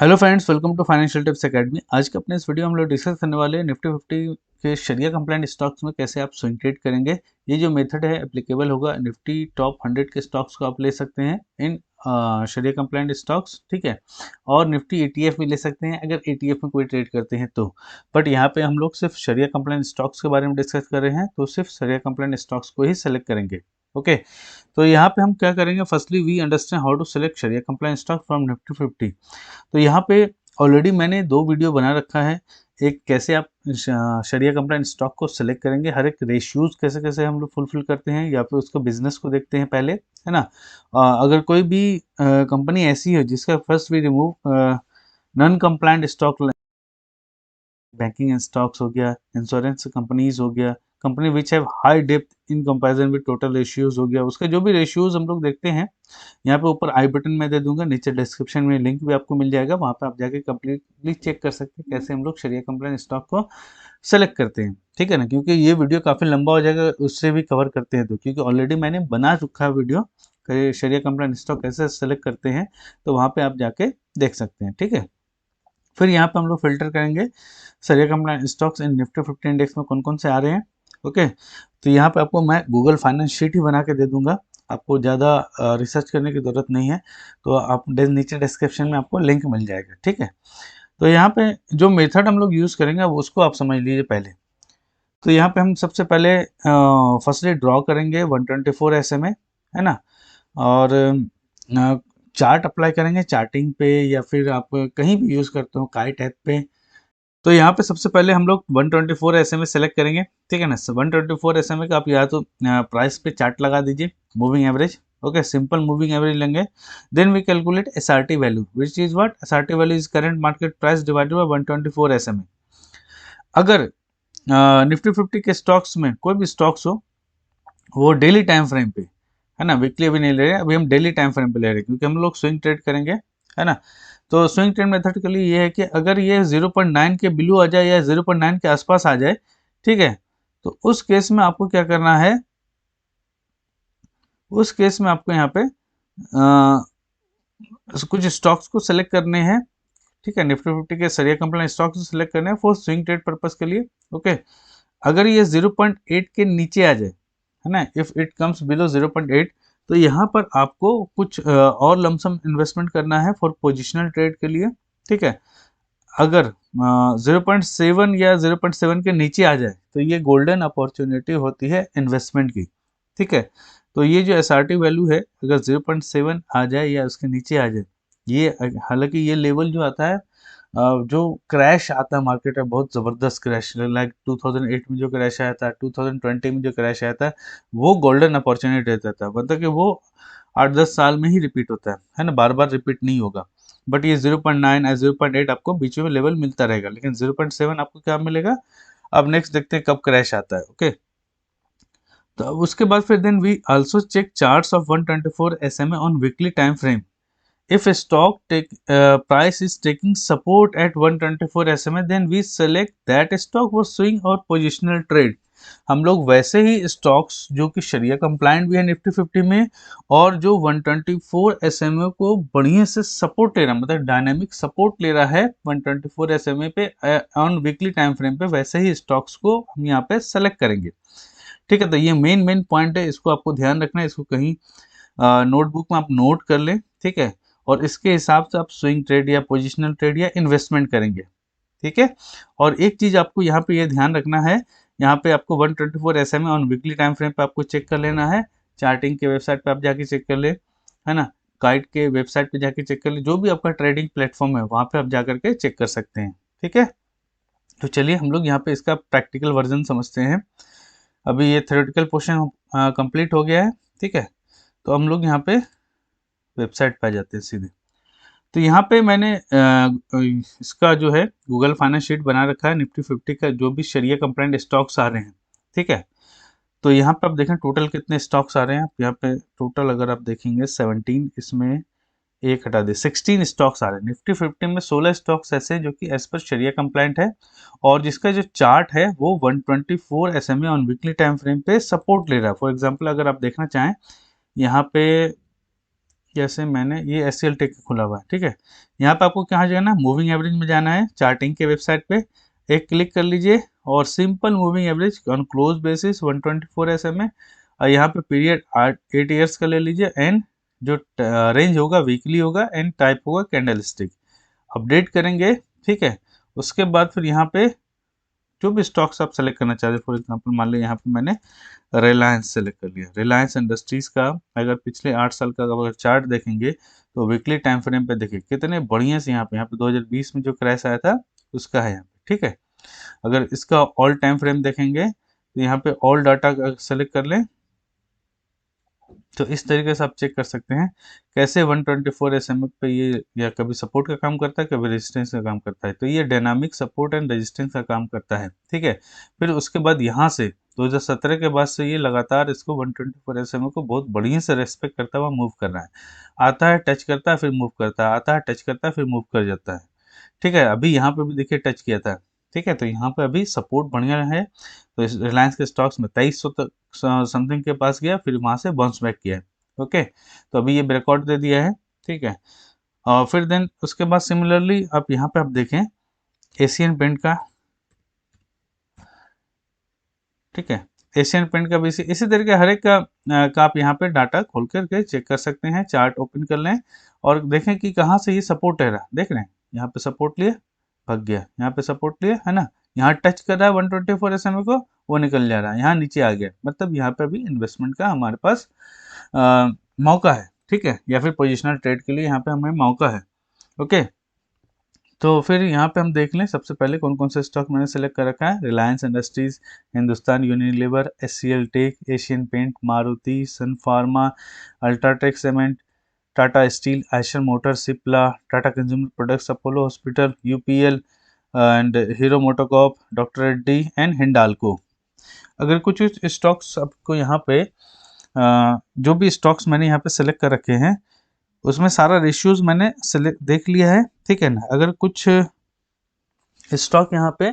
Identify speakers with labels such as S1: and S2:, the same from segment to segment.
S1: Hello friends, welcome to financial tips academy. आज के अपने इस वीडियो में हम लोग डिस्कस करने वाले हैं निफ्टी 50 के शरिया कंप्लाइंट स्टॉक्स में कैसे आप स्विंग ट्रेड करेंगे। ये जो मेथड है एप्लीकेबल होगा निफ्टी टॉप 100 के स्टॉक्स को आप ले सकते हैं इन शरिया कंप्लाइंट स्टॉक्स, ठीक है। और निफ्टी ETF भी ले सकते हैं अगर ETF में कोई ट्रेड करते हैं तो। बट यहाँ पे हम लोग सिर्फ शरिया कंप्लाइंट स्टॉक्स के बारे में डिस्कस कर रहे हैं, तो सिर्फ शरिया कंप्लाइंट स्टॉक्स को ही सेलेक्ट करेंगे। ओके, तो यहाँ पे हम क्या करेंगे, firstly we understand how to select शरिया कंप्लाइंट स्टॉक फ्रॉम निफ्टी 50। तो यहाँ पे ऑलरेडी मैंने 2 वीडियो बना रखा है। एक कैसे आप शरिया कंप्लाइंट स्टॉक को सेलेक्ट करेंगे, हर एक रेशियोज कैसे कैसे हम लोग फुलफिल करते हैं, या फिर उसका बिजनेस को देखते हैं पहले, है ना। अगर कोई भी कंपनी ऐसी है जिसका first we remove non compliant stock, banking stocks हो गया, इंश्योरेंस कंपनीज हो गया, company which have high depth in comparison with total ratios हो गया, उसके जो भी रेशियोज हम लोग देखते हैं। यहाँ पे ऊपर आई बटन में दे दूंगा, नीचे डिस्क्रिप्शन में लिंक भी आपको मिल जाएगा, वहाँ पे आप जाके कंप्लीटली चेक कर सकते हैं कैसे हम लोग शरिया कंप्लाइंट स्टॉक को सेलेक्ट करते हैं, ठीक है ना। क्योंकि ये वीडियो काफ़ी लंबा हो जाएगा उससे भी कवर करते हैं तो, क्योंकि ऑलरेडी मैंने बना चुका है वीडियो शरिया कंप्लाइंट स्टॉक कैसे सेलेक्ट करते हैं, तो वहाँ पे आप जाके देख सकते हैं, ठीक है। फिर यहाँ पे हम लोग फिल्टर करेंगे शरिया compliant stocks in Nifty 50 index में कौन कौन से आ रहे हैं। ओके, तो यहाँ पे आपको मैं गूगल फाइनेंस शीट ही बना के दे दूंगा, आपको ज़्यादा रिसर्च करने की ज़रूरत नहीं है। तो आप नीचे डिस्क्रिप्शन में आपको लिंक मिल जाएगा, ठीक है। तो यहाँ पे जो मेथड हम लोग यूज़ करेंगे अब उसको आप समझ लीजिए पहले। तो यहाँ पे हम सबसे पहले फर्स्टली ड्रॉ करेंगे 124 SMA, है ना। और चार्ट अप्लाई करेंगे चार्टिंग पे, या फिर आप कहीं भी यूज़ करते हो काइट ऐप पे। तो यहाँ पे सबसे पहले हम लोग 124 SMA सेलेक्ट करेंगे, ठीक है ना। 124 SMA का आप या तो प्राइस पे चार्ट लगा दीजिए, moving average. Okay, simple moving average लेंगे। Then we calculate SRT value, which is what, SRT value is current market price divided by 124 SMA। अगर निफ्टी 50 के स्टॉक्स में कोई भी स्टॉक्स हो, वो डेली टाइम फ्रेम पे, है ना, वीकली अभी नहीं ले रहे, अभी हम डेली टाइम फ्रेम पे ले रहे हैं क्योंकि हम लोग स्विंग ट्रेड करेंगे, है ना। तो स्विंग ट्रेड मेथड के लिए ये है कि अगर ये 0.9 के बिलो आ जाए या 0.9 के आसपास आ जाए, ठीक है, तो उस केस में आपको क्या करना है, उस केस में आपको यहाँ पे कुछ स्टॉक्स को सिलेक्ट करने हैं, ठीक है। निफ्टी 50 के शरिया कंप्लाइंट स्टॉक्स को सिलेक्ट करने हैं फॉर स्विंग ट्रेड पर्पस के लिए। ओके, अगर ये 0.8 के नीचे आ जाए, है ना, इफ इट कम्स बिलो 0.8, तो यहाँ पर आपको कुछ और लमसम इन्वेस्टमेंट करना है फॉर पोजिशनल ट्रेड के लिए, ठीक है। अगर 0.7 या 0.7 के नीचे आ जाए तो ये गोल्डन अपॉर्चुनिटी होती है इन्वेस्टमेंट की, ठीक है। तो ये जो SRT वैल्यू है, अगर 0.7 आ जाए या उसके नीचे आ जाए, ये हालांकि ये लेवल जो आता है, जो क्रैश आता है मार्केट में, बहुत ज़बरदस्त क्रैश, लाइक 2008 में जो क्रैश आया था, 2020 में जो क्रैश आया था, वो गोल्डन अपॉर्चुनिटी रहता था। मतलब कि वो 8-10 साल में ही रिपीट होता है ना, बार बार रिपीट नहीं होगा। बट ये 0.9 या 0.8 आपको बीच में लेवल मिलता रहेगा, लेकिन 0.7 आपको क्या मिलेगा। अब नेक्स्ट देखते हैं कब क्रैश आता है। ओके, तो अब उसके बाद फिर then we also check charts of 124 SMA on weekly time frame. If a stock price is taking support at 124 SMA, then we select that stock for swing और positional trade। हम लोग वैसे ही स्टॉक्स जो कि शरिया कंप्लाइंट भी है Nifty 50 में, और जो 124 SMA को बढ़िया से सपोर्ट ले रहा, मतलब डायनामिक सपोर्ट ले रहा है 124 SMA पे ऑन वीकली टाइम फ्रेम पे, वैसे ही स्टॉक्स को हम यहाँ पे सेलेक्ट करेंगे, ठीक है। तो ये मेन पॉइंट है, इसको आपको ध्यान रखना है, इसको कहीं नोटबुक में आप नोट कर लें, ठीक है। और इसके हिसाब से आप स्विंग ट्रेड या पोजिशनल ट्रेड या इन्वेस्टमेंट करेंगे, ठीक है। और एक चीज़ आपको यहाँ पे ये ध्यान रखना है, यहाँ पे आपको 124 SMA on weekly time frame पे आपको चेक कर लेना है। चार्टिंग के वेबसाइट पे आप जाके चेक कर ले, है ना, काइट के वेबसाइट पे जाके चेक कर ले, जो भी आपका ट्रेडिंग प्लेटफॉर्म है वहाँ पे आप जा करके चेक कर सकते हैं, ठीक है। तो चलिए हम लोग यहाँ पे इसका प्रैक्टिकल वर्जन समझते हैं। अभी ये थ्योरेटिकल पोर्शन कंप्लीट हो गया है, ठीक है। तो हम लोग यहाँ पे वेबसाइट पे आ जाते हैं सीधे। तो यहाँ पे मैंने इसका जो है गूगल फाइनेंस शीट बना रखा है निफ्टी 50 का, जो भी शरिया कंप्लाइंट स्टॉक्स आ रहे हैं, ठीक है। तो यहाँ पे आप देखें टोटल कितने स्टॉक्स आ रहे हैं। यहाँ पे टोटल अगर आप देखेंगे 17, इसमें एक हटा दे 16 स्टॉक्स आ रहे हैं। निफ्टी 50 में 16 स्टॉक्स ऐसे जो कि एज पर शरिया कंप्लाइंट है, और जिसका जो चार्ट है वो 124 SMA on weekly time frame पे सपोर्ट ले रहा है। फॉर एग्जाम्पल अगर आप देखना चाहें, यहाँ पे जैसे मैंने ये SCL टेक खुला हुआ है, ठीक है। यहाँ पे आपको कहाँ जाना है, मूविंग एवरेज में जाना है, चार्टिंग के वेबसाइट पे एक क्लिक कर लीजिए और simple moving average on close basis 124 SMA और यहाँ पे पीरियड 8 ईयर्स का ले लीजिए एंड जो रेंज होगा वीकली होगा एंड टाइप होगा कैंडल स्टिक, अपडेट करेंगे, ठीक है। उसके बाद फिर यहाँ पे जो भी स्टॉक्स आप सेलेक्ट करना चाहते हैं, फॉर एग्जांपल मान लीजिए यहाँ पे मैंने रिलायंस सेलेक्ट कर लिया। रिलायंस इंडस्ट्रीज़ का अगर पिछले 8 साल का अगर चार्ट देखेंगे तो वीकली टाइम फ्रेम पे देखिए कितने बढ़िया से यहाँ पे 2020 में जो क्रैश आया था उसका है यहाँ पे, ठीक है। अगर इसका ऑल टाइम फ्रेम देखेंगे तो यहाँ पे ऑल डाटा सेलेक्ट कर लें तो इस तरीके से आप चेक कर सकते हैं कैसे 124 SMA पे ये या कभी सपोर्ट का काम करता है, कभी रेजिस्टेंस का काम करता है। तो ये डायनामिक सपोर्ट एंड रेजिस्टेंस का काम करता है, ठीक है। फिर उसके बाद यहाँ से 2017 के बाद से ये लगातार इसको 124 SMA को बहुत बढ़िया से रेस्पेक्ट करता हुआ मूव कर रहा है। आता है, टच करता है, फिर मूव करता है, आता है, टच करता है, फिर मूव कर जाता है, ठीक है। अभी यहाँ पे भी देखिए टच किया था, ठीक है। तो यहाँ पे अभी सपोर्ट बढ़िया है। तो इस रिलायंस के स्टॉक्स में 2300 तक समथिंग के पास गया, फिर वहाँ से बाउंस बैक किया है, ओके। तो अभी ये ब्रेकआउट दे दिया है, ठीक है। और फिर देन उसके बाद सिमिलरली आप यहाँ पे आप देखें एशियन पेंट का, ठीक है। एशियन पेंट का भी इसी तरीके हर एक का आप यहाँ पे डाटा खोल करके चेक कर सकते हैं। चार्ट ओपन कर लें और देखें कि कहाँ से ये सपोर्ट है, देख रहे हैं यहाँ पे सपोर्ट लिए भाग गया, यहाँ पे सपोर्ट लिए है ना, यहाँ टच कर रहा है 124 SMA को, वो निकल जा रहा है, यहाँ नीचे आ गया, मतलब यहाँ पे भी इन्वेस्टमेंट का हमारे पास मौका है, ठीक है। या फिर पोजिशनल ट्रेड के लिए यहाँ पे हमें मौका है, ओके। तो फिर यहाँ पे हम देख लें सबसे पहले कौन कौन से स्टॉक मैंने सेलेक्ट कर रखा है। Reliance Industries, Hindustan Unilever, SCL Tech, Asian Paint, Maruti, Sun Pharma, UltraTech Cement, Tata Steel, Eicher Motor, Cipla, Tata Consumer Products, Apollo Hospital, UPL and Hero MotoCorp, Doctor Reddy and Hindalco. अगर कुछ स्टॉक्स आपको यहाँ पे जो भी स्टॉक्स मैंने यहाँ पे सेलेक्ट कर रखे हैं उसमें सारा रेशियोज मैंने सेलेक्ट देख लिया है, ठीक है ना। अगर कुछ स्टॉक यहाँ पे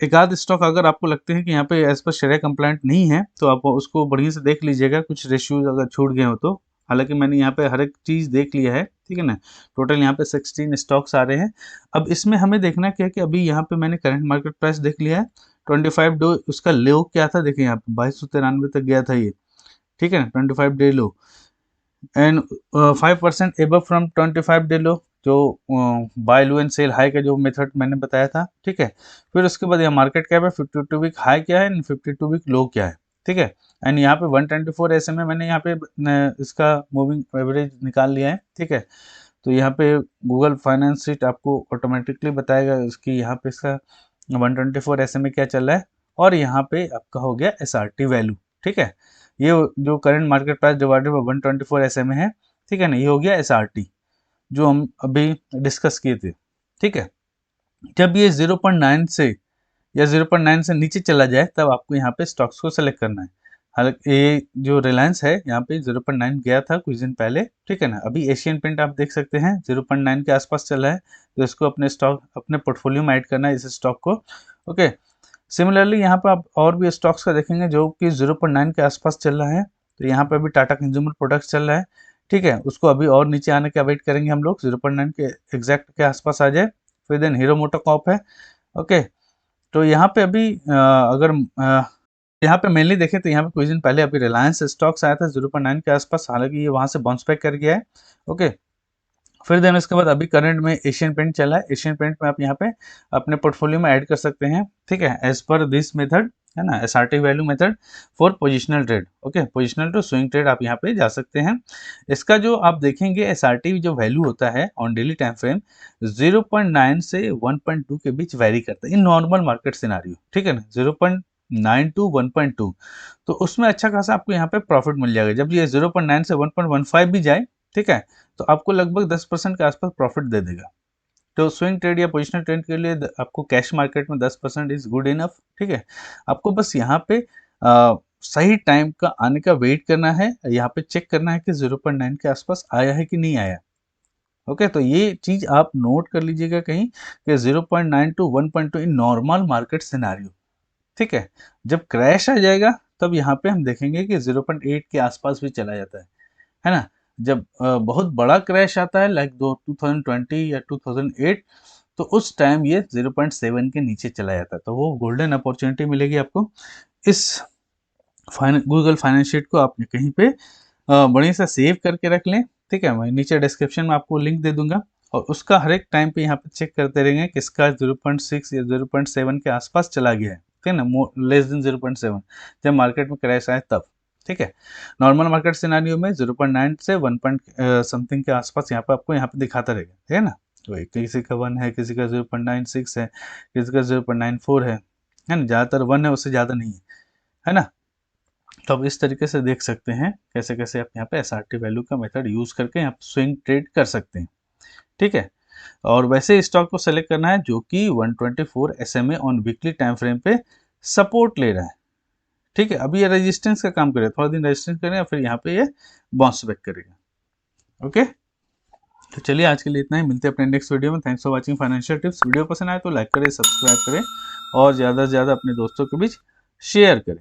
S1: एक आध स्टॉक अगर आपको लगते हैं कि यहाँ पे एज पर शरिया कंप्लाइंट नहीं है तो आप उसको बढ़िया से देख लीजिएगा, कुछ रेशियोज अगर छूट गए हो तो। हालांकि मैंने यहाँ पे हर एक चीज़ देख लिया है, ठीक है ना। टोटल यहाँ पे 16 स्टॉक्स आ रहे हैं। अब इसमें हमें देखना क्या है कि अभी यहाँ पे मैंने करंट मार्केट प्राइस देख लिया है, 25 डे उसका लो क्या था, देखिए यहाँ पे 2293 तक गया था ये, ठीक है ना, 25 day low and 5% above from 25 day low, जो buy low and sell high का जो मेथड मैंने बताया था, ठीक है। फिर उसके बाद यहाँ मार्केट कैप है, 52 वीक हाई क्या है एंड 52 वीक लो क्या है, ठीक है। एंड यहाँ पे 124 SMA मैंने यहाँ पे इसका मूविंग एवरेज निकाल लिया है, ठीक है। तो यहाँ पे गूगल फाइनेंस शीट आपको ऑटोमेटिकली बताएगा इसकी यहाँ पे इसका 124 SMA क्या चल रहा है और यहाँ पे आपका हो गया SRT वैल्यू, ठीक है। ये जो current market price divided by 124 SMA है, ठीक है ना, ये हो गया SRT जो हम अभी डिस्कस किए थे, ठीक है। जब ये 0.9 से या 0.9 से नीचे चला जाए तब आपको यहाँ पे स्टॉक्स को सेलेक्ट करना है। हालांकि ये जो रिलायंस है यहाँ पे 0.9 गया था कुछ दिन पहले, ठीक है ना। अभी एशियन पेंट आप देख सकते हैं 0.9 के आसपास चला है, तो इसको अपने स्टॉक अपने पोर्टफोलियो में ऐड करना है इस स्टॉक को, ओके। सिमिलरली यहाँ पर आप और भी स्टॉक्स का देखेंगे जो कि 0.9 के आसपास चल रहा है। तो यहाँ पे अभी टाटा कंज्यूमर प्रोडक्ट्स चल रहा है, ठीक है। उसको अभी और नीचे आने का वेट करेंगे हम लोग, 0.9 के एग्जैक्ट के आसपास आ जाए। फिर देन हीरो मोटोकॉर्प है, ओके। तो यहाँ पे अभी अगर यहाँ पे मेनली देखें तो यहाँ पे कुछ दिन पहले अभी रिलायंस स्टॉक्स आया था 0.9 के आसपास, हालांकि ये वहाँ से बाउंस बैक कर गया है, ओके। फिर देन उसके बाद अभी करंट में एशियन पेंट चला है। एशियन पेंट में आप यहाँ पे अपने पोर्टफोलियो में ऐड कर सकते हैं, ठीक है, एज पर दिस मेथड, है ना, SRT value method for positional trade, okay. Positional to swing trade आप यहाँ पे जा सकते हैं। इसका जो आप देखेंगे SRT जो वैल्यू होता है ऑन डेली टाइम फ्रेम 0.9 से 1.2 के बीच वेरी करता है इन नॉर्मल मार्केट सिनारियो, ठीक है ना, 0.9 टू 1.2। तो उसमें अच्छा खासा आपको यहाँ पे प्रॉफिट मिल जाएगा। जब ये 0.9 से 1.15 भी जाए, ठीक है, तो आपको लगभग 10% के आसपास प्रॉफिट दे देगा। तो स्विंग ट्रेड या पोजिशनल ट्रेड के लिए आपको कैश मार्केट में 10% इज गुड इनफ, ठीक है। आपको बस यहाँ पे सही टाइम का आने का वेट करना है, यहाँ पे चेक करना है कि 0.9 के आसपास आया है कि नहीं आया, ओके। तो ये चीज़ आप नोट कर लीजिएगा कहीं कि 0.9 to 1.2 in normal market scenario, ठीक है। जब क्रैश आ जाएगा तब यहाँ पे हम देखेंगे कि 0.8 के आसपास भी चला जाता है ना। जब बहुत बड़ा क्रैश आता है लाइक 2020 या 2008, तो उस टाइम ये 0.7 के नीचे चला जाता है, तो वो गोल्डन अपॉर्चुनिटी मिलेगी आपको। इस गूगल फाइनेंस शीट को आप कहीं पे बढ़िया से सेव करके रख लें, ठीक है। मैं नीचे डिस्क्रिप्शन में आपको लिंक दे दूंगा, और उसका हर एक टाइम पे यहाँ पे चेक करते रहेंगे किसका 0.6 या 0.7 के आसपास चला गया है, ठीक है ना, लेस देन 0.7 जब मार्केट में क्रैश आए तब, ठीक है। नॉर्मल मार्केट सिनारियो में 0.9 से 1 समथिंग के आसपास यहाँ पे आपको यहाँ पे दिखाता रहेगा, ठीक है ना। वही किसी का 1 है, किसी का 0.96 है, किसी का 0.94 है ना, ज़्यादातर 1 है, उससे ज़्यादा नहीं है ना। तो आप इस तरीके से देख सकते हैं कैसे कैसे आप यहाँ पे SRT वैल्यू का मेथड यूज़ करके यहाँ पे स्विंग ट्रेड कर सकते हैं, ठीक है। और वैसे स्टॉक को सेलेक्ट करना है जो कि 124 SMA on weekly time frame पे सपोर्ट ले रहा है, ठीक है। अभी ये रेजिस्टेंस का काम करेगा, थोड़ा दिन रेजिस्टेंस करेगा, फिर यहाँ पे ये बाउंस बैक करेगा, ओके। तो चलिए आज के लिए इतना ही, मिलते हैं अपने नेक्स्ट वीडियो में। Thanks for watching financial tips. Video पसंद आए तो लाइक करें, सब्सक्राइब करें और ज़्यादा से ज़्यादा अपने दोस्तों के बीच शेयर करें।